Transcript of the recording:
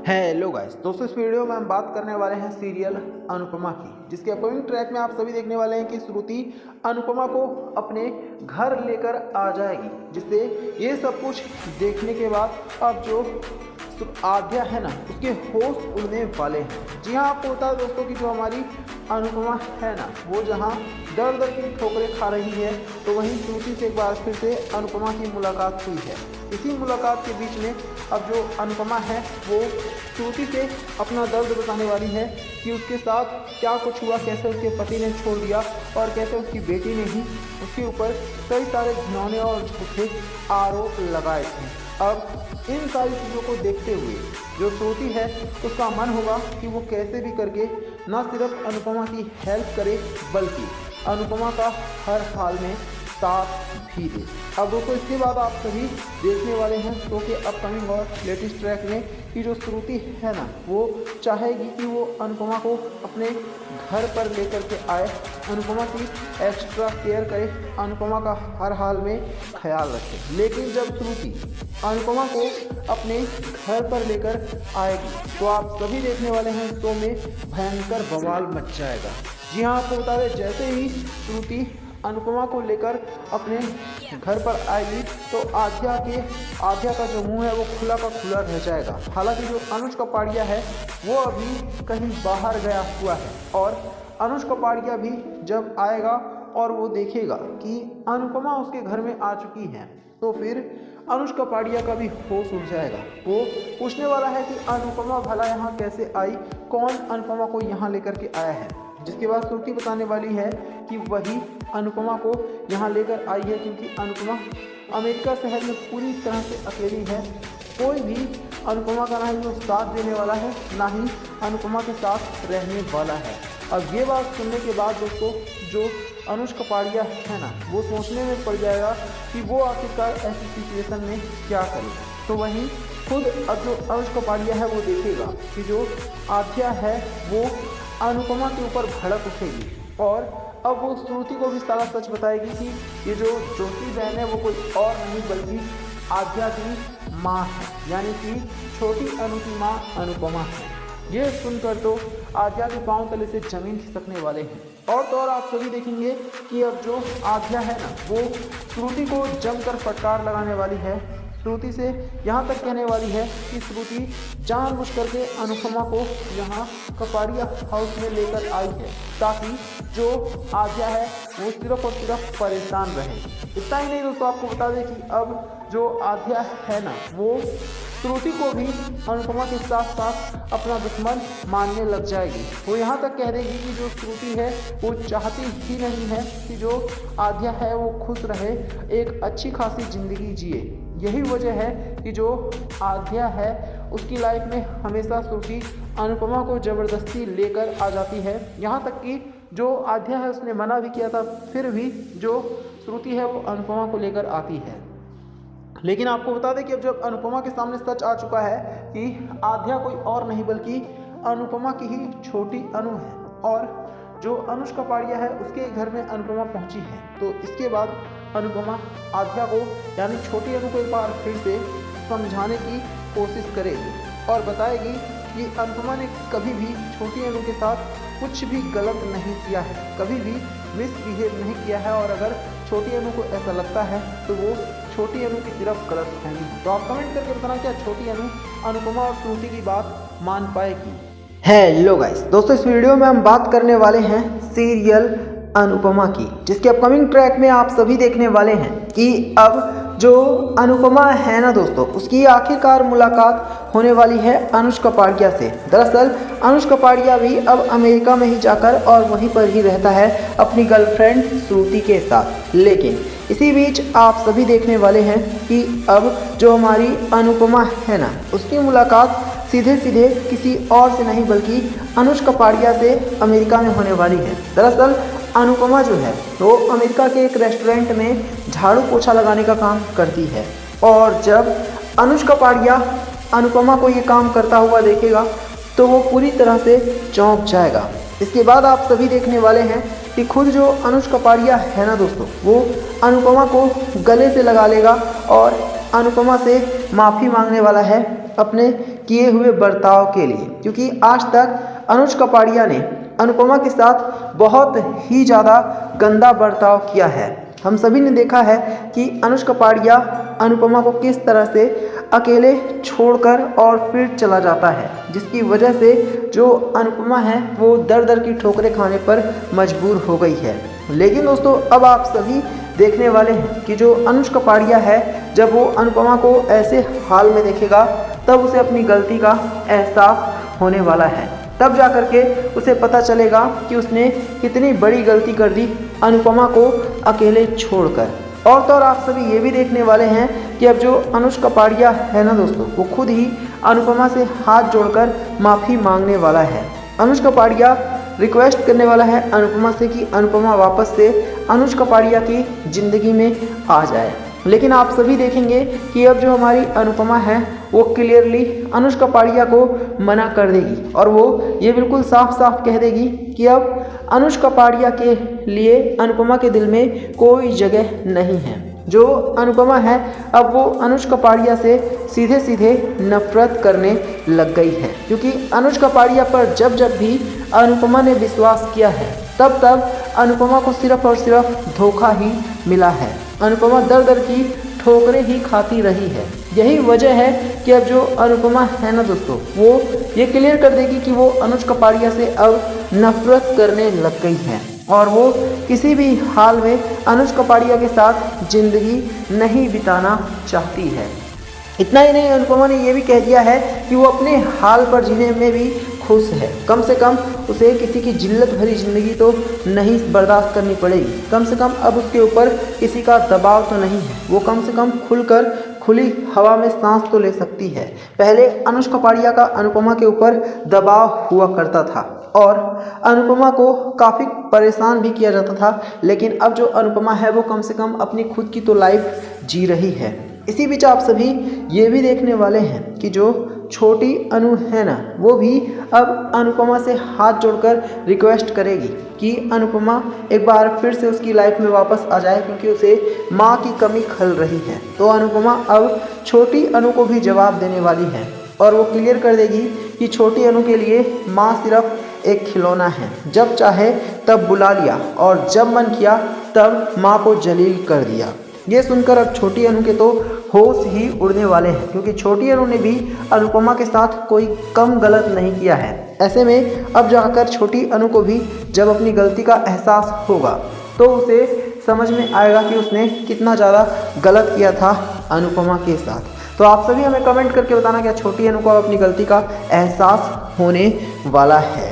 Hello guys दोस्तों, इस video में हम बात करने वाले हैं सीरियल अनुपमा की, जिसके अपकमिंग ट्रैक में आप सभी देखने वाले हैं कि श्रुति अनुपमा को अपने घर लेकर आ जाएगी, जिससे ये सब कुछ देखने के बाद अब जो आद्या है ना, उसके होश उड़ने वाले हैं। जी हाँ, आपको बता दें दोस्तों कि जो हमारी अनुपमा है ना, वो जहाँ दर दर की ठोकरें खा रही है, तो वहीं श्रुति से एक बार फिर से अनुपमा की मुलाकात हुई है। इसी मुलाकात के बीच में अब जो अनुपमा है वो श्रुति से अपना दर्द बताने वाली है कि उसके साथ क्या कुछ हुआ, कैसे उसके पति ने छोड़ दिया और कैसे उसकी बेटी ने ही उसके ऊपर कई सारे घिनौने और झूठे आरोप लगाए थे। अब इन सारी चीज़ों को देखते हुए जो श्रुति है उसका मन होगा कि वो कैसे भी करके न सिर्फ अनुपमा की हेल्प करे, बल्कि अनुपमा का हर हाल में साथ भी दे। अब दोस्तों, इसके बाद आप सभी देखने वाले हैं शो के अपकमिंग और लेटेस्ट ट्रैक में कि जो श्रुति है ना, वो चाहेगी कि वो अनुपमा को अपने घर पर लेकर के आए, अनुपमा की एक्स्ट्रा केयर करे, अनुपमा का हर हाल में ख्याल रखे। लेकिन जब श्रुति अनुपमा को अपने घर पर लेकर आएगी तो आप सभी देखने वाले हैं शो में भयंकर बवाल मच जाएगा। जी हाँ, आपको बता दें, जैसे ही श्रुति अनुपमा को लेकर अपने घर पर आएगी तो आद्या का जो मुंह है वो खुला का खुला रह जाएगा। हालांकि जो अनुज कपाड़िया है वो अभी कहीं बाहर गया हुआ है, और अनुज कपाड़िया भी जब आएगा और वो देखेगा कि अनुपमा उसके घर में आ चुकी है, तो फिर अनुज कपाड़िया का भी होश उड़ जाएगा। वो पूछने वाला है कि अनुपमा भला यहाँ कैसे आई, कौन अनुपमा को यहाँ लेकर के आया है। जिसके बाद श्रुति बताने वाली है कि वही अनुपमा को यहाँ लेकर आई है, क्योंकि अनुपमा अमेरिका शहर में पूरी तरह से अकेली है। कोई भी अनुपमा का ना ही वो साथ देने वाला है, ना ही अनुपमा के साथ रहने वाला है। अब ये बात सुनने के बाद दोस्तों, जो अनुज कपाड़िया है ना, वो सोचने में पड़ जाएगा कि वो आखिरकार ऐसी सिचुएशन में क्या करे। तो वहीं खुद अब जो अनुज कपाड़िया है वो देखेगा कि जो आद्या है वो अनुपमा के ऊपर भड़क उठेगी, और अब वो श्रुति को भी सारा सच बताएगी कि ये जो ज्योति बहन है वो कोई और नहीं बल्कि आद्या की माँ है, यानी कि छोटी अनु की माँ अनुपमा है। ये सुनकर तो आद्या के पांव तले से जमीन खिसकने वाले हैं। और तो और आप सभी देखेंगे कि अब जो आद्या है ना, वो श्रुति को जमकर फटकार लगाने वाली है। श्रुति से यहाँ तक कहने वाली है कि श्रुति जानबूझ करके अनुपमा को यहाँ कपाड़िया हाउस में लेकर आई है, ताकि जो आद्या है वो सिर्फ और सिर्फ परेशान रहे। इतना ही नहीं दोस्तों, आपको बता दें कि अब जो आद्या है ना, वो श्रुति को भी अनुपमा के साथ साथ अपना दुश्मन मानने लग जाएगी। वो यहाँ तक कह देगी कि जो श्रुति है वो चाहती ही नहीं है कि जो आद्या है वो खुश रहे, एक अच्छी खासी ज़िंदगी जिए। यही वजह है कि जो आद्या है उसकी लाइफ में हमेशा श्रुति अनुपमा को ज़बरदस्ती लेकर आ जाती है। यहाँ तक कि जो आद्या है उसने मना भी किया था, फिर भी जो श्रुति है वो अनुपमा को लेकर आती है। लेकिन आपको बता दें कि अब जब अनुपमा के सामने सच आ चुका है कि आद्या कोई और नहीं बल्कि अनुपमा की ही छोटी अनु है, और जो अनुज कपाड़िया है उसके घर में अनुपमा पहुंची है, तो इसके बाद अनुपमा आद्या को यानी छोटी अनु को एक बार फिर से समझाने की कोशिश करेगी और बताएगी कि अनुपमा ने कभी भी छोटी अनु के साथ कुछ भी गलत नहीं किया है, कभी भी मिसबिहेव नहीं किया है, और अगर छोटी अनु को ऐसा लगता है तो वो छोटी अनु की सिर्फ गलतफहमी है। तो आप कमेंट करके बताना, क्या छोटी अनु अनुपमा और श्रुति की बात मान पाएगी। हेलो गाइस दोस्तों, इस वीडियो में हम बात करने वाले हैं सीरियल अनुपमा की, जिसके अपकमिंग ट्रैक में आप सभी देखने वाले हैं कि अब जो अनुपमा है ना दोस्तों, उसकी आखिरकार मुलाकात होने वाली है अनुज कपाड़िया से। दरअसल अनुज कपाड़िया भी अब अमेरिका में ही जाकर और वहीं पर ही रहता है अपनी गर्लफ्रेंड श्रुति के साथ। लेकिन इसी बीच आप सभी देखने वाले हैं कि अब जो हमारी अनुपमा है ना, उसकी मुलाकात सीधे सीधे किसी और से नहीं बल्कि अनुज कपाड़िया से अमेरिका में होने वाली है। दरअसल अनुपमा जो है वो अमेरिका के एक रेस्टोरेंट में झाड़ू पोछा लगाने का काम करती है, और जब अनुज कपाड़िया अनुपमा को ये काम करता हुआ देखेगा तो वो पूरी तरह से चौंक जाएगा। इसके बाद आप सभी देखने वाले हैं कि खुद जो अनुज कपाड़िया है ना दोस्तों, वो अनुपमा को गले से लगा लेगा और अनुपमा से माफ़ी मांगने वाला है अपने किए हुए बर्ताव के लिए, क्योंकि आज तक अनुज कपाड़िया ने अनुपमा के साथ बहुत ही ज़्यादा गंदा बर्ताव किया है। हम सभी ने देखा है कि अनुज कपाड़िया अनुपमा को किस तरह से अकेले छोड़कर और फिर चला जाता है, जिसकी वजह से जो अनुपमा है वो दर दर की ठोकरें खाने पर मजबूर हो गई है। लेकिन दोस्तों अब आप सभी देखने वाले हैं कि जो अनुज कपाड़िया है, जब वो अनुपमा को ऐसे हाल में देखेगा तब उसे अपनी गलती का एहसास होने वाला है। तब जा कर के उसे पता चलेगा कि उसने कितनी बड़ी गलती कर दी अनुपमा को अकेले छोड़कर। और तो और आप सभी ये भी देखने वाले हैं कि अब जो अनुज कपाड़िया है ना दोस्तों, वो खुद ही अनुपमा से हाथ जोड़कर माफ़ी मांगने वाला है। अनुज कपाड़िया रिक्वेस्ट करने वाला है अनुपमा से कि अनुपमा वापस से अनुज कपाड़िया की ज़िंदगी में आ जाए। लेकिन आप सभी देखेंगे कि अब जो हमारी अनुपमा है वो क्लियरली अनुज कपाड़िया को मना कर देगी और वो ये बिल्कुल साफ साफ कह देगी कि अब अनुज कपाड़िया के लिए अनुपमा के दिल में कोई जगह नहीं है। जो अनुपमा है अब वो अनुज कपाड़िया से सीधे सीधे नफरत करने लग गई है, क्योंकि अनुज कपाड़िया पर जब जब भी अनुपमा ने विश्वास किया है तब तब अनुपमा को सिर्फ और सिर्फ धोखा ही मिला है। अनुपमा दर दर की ठोकरें ही खाती रही है। यही वजह है कि अब जो अनुपमा है ना दोस्तों, वो ये क्लियर कर देगी कि वो अनुज कपाड़िया से अब नफरत करने लग गई है और वो किसी भी हाल में अनुज कपाड़िया के साथ ज़िंदगी नहीं बिताना चाहती है। इतना ही नहीं, अनुपमा ने ये भी कह दिया है कि वो अपने हाल पर जीने में भी खुश है। कम से कम उसे किसी की जिल्लत भरी ज़िंदगी तो नहीं बर्दाश्त करनी पड़ेगी। कम से कम अब उसके ऊपर किसी का दबाव तो नहीं है। वो कम से कम खुलकर खुली हवा में सांस तो ले सकती है। पहले अनुज कपाड़िया का अनुपमा के ऊपर दबाव हुआ करता था और अनुपमा को काफ़ी परेशान भी किया जाता था, लेकिन अब जो अनुपमा है वो कम से कम अपनी खुद की तो लाइफ जी रही है। इसी बीच आप सभी ये भी देखने वाले हैं कि जो छोटी अनु है ना, वो भी अब अनुपमा से हाथ जोड़कर रिक्वेस्ट करेगी कि अनुपमा एक बार फिर से उसकी लाइफ में वापस आ जाए, क्योंकि उसे माँ की कमी खल रही है। तो अनुपमा अब छोटी अनु को भी जवाब देने वाली है और वो क्लियर कर देगी कि छोटी अनु के लिए माँ सिर्फ एक खिलौना है। जब चाहे तब बुला लिया और जब मन किया तब माँ को जलील कर दिया। ये सुनकर अब छोटी अनु के तो होश ही उड़ने वाले हैं, क्योंकि छोटी अनु ने भी अनुपमा के साथ कोई कम गलत नहीं किया है। ऐसे में अब जाकर छोटी अनु को भी जब अपनी गलती का एहसास होगा तो उसे समझ में आएगा कि उसने कितना ज़्यादा गलत किया था अनुपमा के साथ। तो आप सभी हमें कमेंट करके बताना क्या छोटी अनु को अपनी गलती का एहसास होने वाला है।